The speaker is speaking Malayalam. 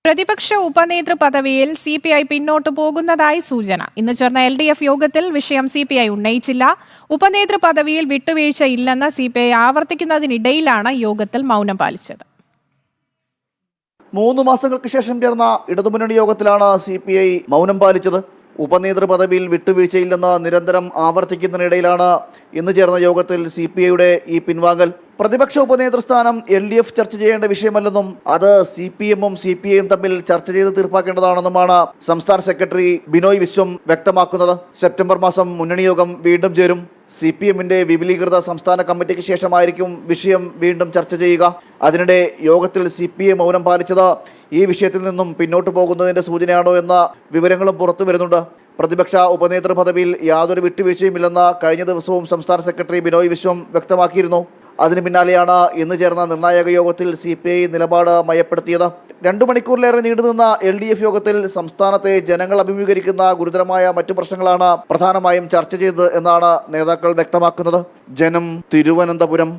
പ്രതിപക്ഷ ഉപനേതൃ പദവിയിൽ സിപിഐ പിന്നോട്ടു പോകുന്നതായി സൂചന. ഇന്ന് ചേർന്ന LDF യോഗത്തിൽ വിഷയം സിപിഐ ഉന്നയിച്ചില്ല. ഉപനേതൃ പദവിയിൽ വിട്ടുവീഴ്ചയില്ലെന്ന് സിപിഐ ആവർത്തിക്കുന്നതിനിടയിലാണ് യോഗത്തിൽ മൗനം പാലിച്ചത്. 3 മാസങ്ങൾക്ക് ശേഷം ചേർന്ന ഇടതുമുന്നണി യോഗത്തിലാണ് സിപിഐ മൗനം പാലിച്ചത്. ഉപനേതൃ പദവിയിൽ വിട്ടുവീഴ്ചയില്ലെന്ന് നിരന്തരം ആവർത്തിക്കുന്നതിനിടയിലാണ് ഇന്ന് ചേർന്ന യോഗത്തിൽ സിപിഐയുടെ ഈ പിൻവാങ്ങൽ. പ്രതിപക്ഷ ഉപനേതൃസ്ഥാനം LDF ചർച്ച ചെയ്യേണ്ട വിഷയമല്ലെന്നും അത് CPM-ഉം CPI-യും തമ്മിൽ ചർച്ച ചെയ്ത് തീർപ്പാക്കേണ്ടതാണെന്നുമാണ് സംസ്ഥാന സെക്രട്ടറി ബിനോയ് വിശ്വം വ്യക്തമാക്കുന്നത്. സെപ്റ്റംബർ മാസം മുന്നണി യോഗം വീണ്ടും ചേരും. CPM-ന്റെ വിപുലീകൃത സംസ്ഥാന കമ്മിറ്റിക്ക് ശേഷമായിരിക്കും വിഷയം വീണ്ടും ചർച്ച ചെയ്യുക. അതിനിടെ യോഗത്തിൽ CPI മൗനം പാലിച്ചത് ഈ വിഷയത്തിൽ നിന്നും പിന്നോട്ട് പോകുന്നതിന്റെ സൂചനയാണോ എന്ന വിവരങ്ങളും പുറത്തു വരുന്നുണ്ട്. പ്രതിപക്ഷ ഉപനേതൃ പദവിയിൽ യാതൊരു വിട്ടുവീഴ്ചയുമില്ലെന്ന് കഴിഞ്ഞ ദിവസവും സംസ്ഥാന സെക്രട്ടറി ബിനോയ് വിശ്വം വ്യക്തമാക്കിയിരുന്നു. അതിനു പിന്നാലെയാണ് ഇന്ന് ചേർന്ന നിർണായക യോഗത്തിൽ CPI നിലപാട് മയപ്പെടുത്തിയത്. 2 മണിക്കൂറിലേറെ നീണ്ടുനിന്ന LDF യോഗത്തിൽ സംസ്ഥാനത്തെ ജനങ്ങൾ അഭിമുഖീകരിക്കുന്ന ഗുരുതരമായ മറ്റു പ്രശ്നങ്ങളാണ് പ്രധാനമായും ചർച്ച ചെയ്തത് എന്നാണ് നേതാക്കൾ വ്യക്തമാക്കുന്നത്. ജനം, തിരുവനന്തപുരം.